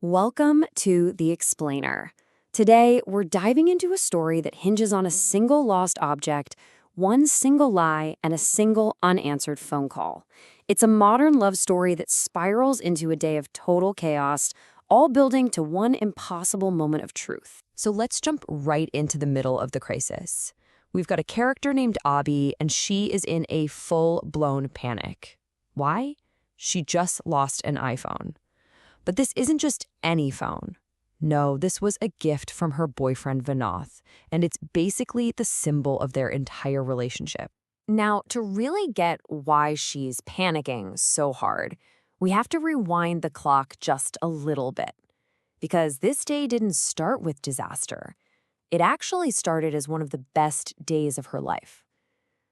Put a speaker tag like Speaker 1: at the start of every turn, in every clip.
Speaker 1: Welcome to The Explainer. Today, we're diving into a story that hinges on a single lost object, one single lie, and a single unanswered phone call. It's a modern love story that spirals into a day of total chaos, all building to one impossible moment of truth.
Speaker 2: So let's jump right into the middle of the crisis. We've got a character named Abby, and she is in a full-blown panic. Why? She just lost an iPhone. But this isn't just any phone. No, this was a gift from her boyfriend Vinoth, and it's basically the symbol of their entire relationship.
Speaker 1: Now, to really get why she's panicking so hard, we have to rewind the clock just a little bit. Because this day didn't start with disaster. It actually started as one of the best days of her life.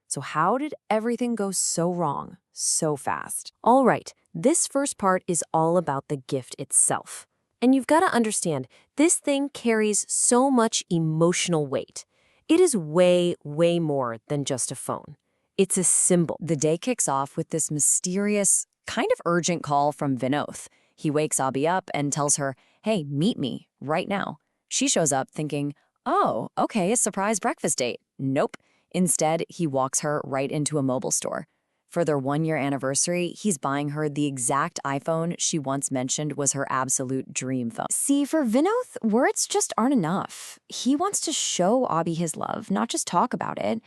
Speaker 1: So how did everything go so wrong, so fast? All right, this first part is all about the gift itself. And you've got to understand, this thing carries so much emotional weight. It is way, way more than just a phone. It's a symbol. The day kicks off with this mysterious, kind of urgent call from Vinoth. He wakes Abby up and tells her, "Hey, meet me right now." She shows up thinking, "Oh, okay, a surprise breakfast date." Nope. Instead, he walks her right into a mobile store. For their one-year anniversary, he's buying her the exact iPhone she once mentioned was her absolute dream phone. See, for Vinoth, words just aren't enough. He wants to show Abby his love, not just talk about it.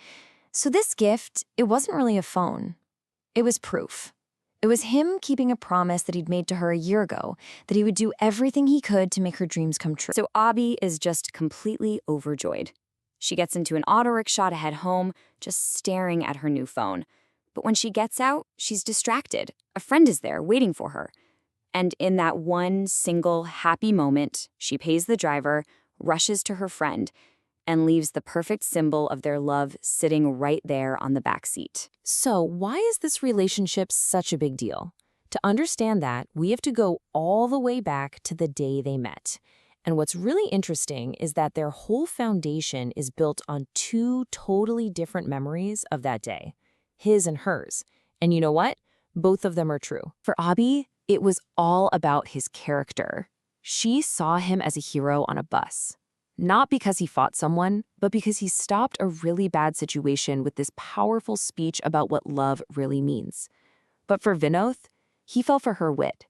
Speaker 1: So this gift, it wasn't really a phone. It was proof. It was him keeping a promise that he'd made to her a year ago, that he would do everything he could to make her dreams come true. So Abby is just completely overjoyed. She gets into an auto rickshaw to head home, just staring at her new phone. But when she gets out, she's distracted. A friend is there waiting for her. And in that one single happy moment, she pays the driver, rushes to her friend, and leaves the perfect symbol of their love sitting right there on the back seat.
Speaker 2: So why is this relationship such a big deal? To understand that, we have to go all the way back to the day they met. And what's really interesting is that their whole foundation is built on two totally different memories of that day, his and hers. And you know what? Both of them are true.
Speaker 1: For Abby, it was all about his character. She saw him as a hero on a bus. Not because he fought someone, but because he stopped a really bad situation with this powerful speech about what love really means. But for Vinoth, he fell for her wit.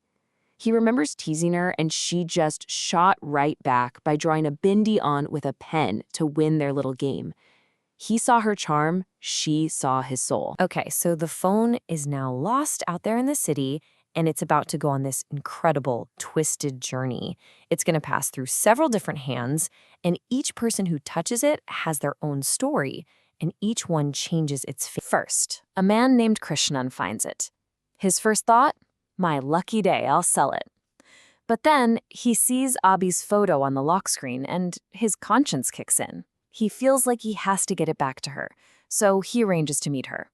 Speaker 1: He remembers teasing her, and she just shot right back by drawing a bindi on with a pen to win their little game. He saw her charm, she saw his soul. Okay, so the phone is now lost out there in the city, and it's about to go on this incredible, twisted journey. It's going to pass through several different hands, and each person who touches it has their own story, and each one changes its fate. First, a man named Krishnan finds it. His first thought? My lucky day, I'll sell it. But then he sees Abby's photo on the lock screen, and his conscience kicks in. He feels like he has to get it back to her, so he arranges to meet her.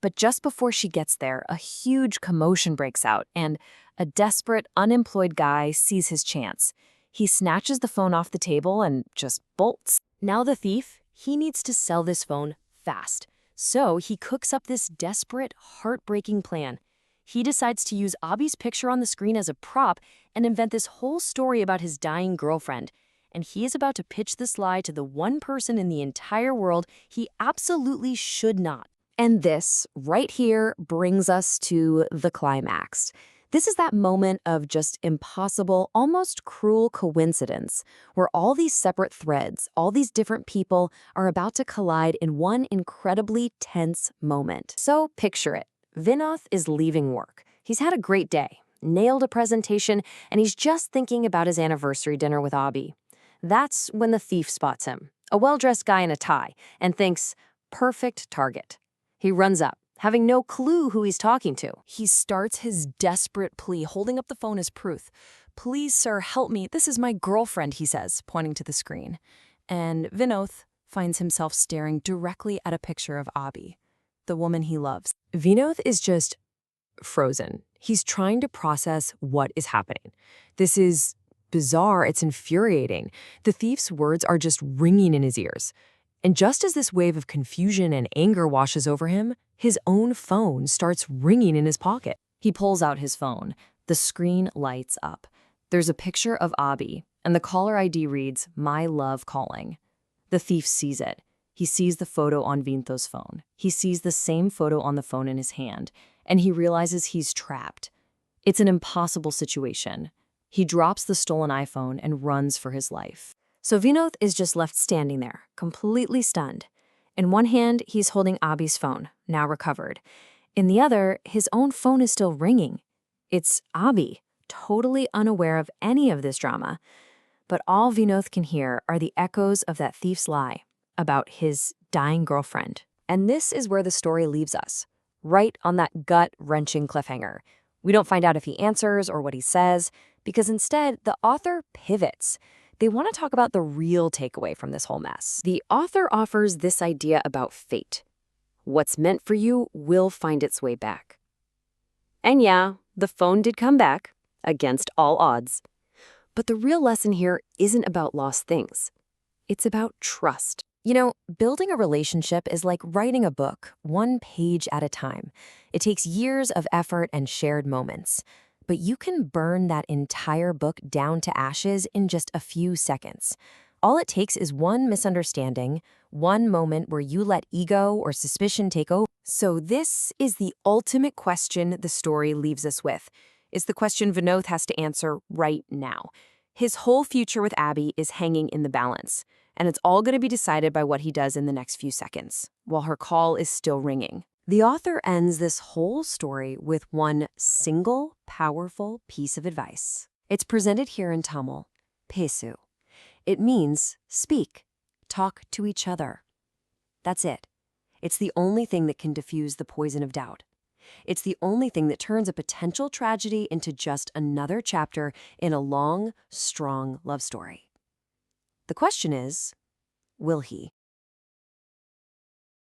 Speaker 1: But just before she gets there, a huge commotion breaks out, and a desperate, unemployed guy sees his chance. He snatches the phone off the table and just bolts. Now the thief, he needs to sell this phone fast. So he cooks up this desperate, heartbreaking plan. He decides to use Abby's picture on the screen as a prop and invent this whole story about his dying girlfriend. And he is about to pitch this lie to the one person in the entire world he absolutely should not. And this, right here, brings us to the climax. This is that moment of just impossible, almost cruel coincidence, where all these separate threads, all these different people are about to collide in one incredibly tense moment. So picture it. Vinoth is leaving work. He's had a great day, nailed a presentation, and he's just thinking about his anniversary dinner with Abby. That's when the thief spots him, a well-dressed guy in a tie, and thinks, perfect target. He runs up, having no clue who he's talking to.
Speaker 2: He starts his desperate plea, holding up the phone as proof. "Please, sir, help me. This is my girlfriend," he says, pointing to the screen. And Vinoth finds himself staring directly at a picture of Abby, the woman he loves. Vinoth is just frozen. He's trying to process what is happening. This is bizarre. It's infuriating. The thief's words are just ringing in his ears. And just as this wave of confusion and anger washes over him, his own phone starts ringing in his pocket.
Speaker 1: He pulls out his phone. The screen lights up.
Speaker 2: There's a picture of Abi, and the caller ID reads, "My love calling." The thief sees it. He sees the photo on Vinto's phone. He sees the same photo on the phone in his hand, and he realizes he's trapped. It's an impossible situation. He drops the stolen iPhone and runs for his life.
Speaker 1: So Vinod is just left standing there, completely stunned. In one hand, he's holding Abi's phone, now recovered. In the other, his own phone is still ringing. It's Abi, totally unaware of any of this drama. But all Vinod can hear are the echoes of that thief's lie about his dying girlfriend. And this is where the story leaves us, right on that gut-wrenching cliffhanger. We don't find out if he answers or what he says, because instead, the author pivots. They want to talk about the real takeaway from this whole mess. The author offers this idea about fate. What's meant for you will find its way back. And yeah, the phone did come back, against all odds. But the real lesson here isn't about lost things. It's about trust. You know, building a relationship is like writing a book, one page at a time. It takes years of effort and shared moments. But you can burn that entire book down to ashes in just a few seconds. All it takes is one misunderstanding, one moment where you let ego or suspicion take over. So this is the ultimate question the story leaves us with. It's the question Vinod has to answer right now. His whole future with Abi is hanging in the balance, and it's all going to be decided by what he does in the next few seconds, while her call is still ringing. The author ends this whole story with one single, powerful piece of advice. It's presented here in Tamil, Pesu. It means speak, talk to each other. That's it. It's the only thing that can diffuse the poison of doubt. It's the only thing that turns a potential tragedy into just another chapter in a long, strong love story. The question is, will he?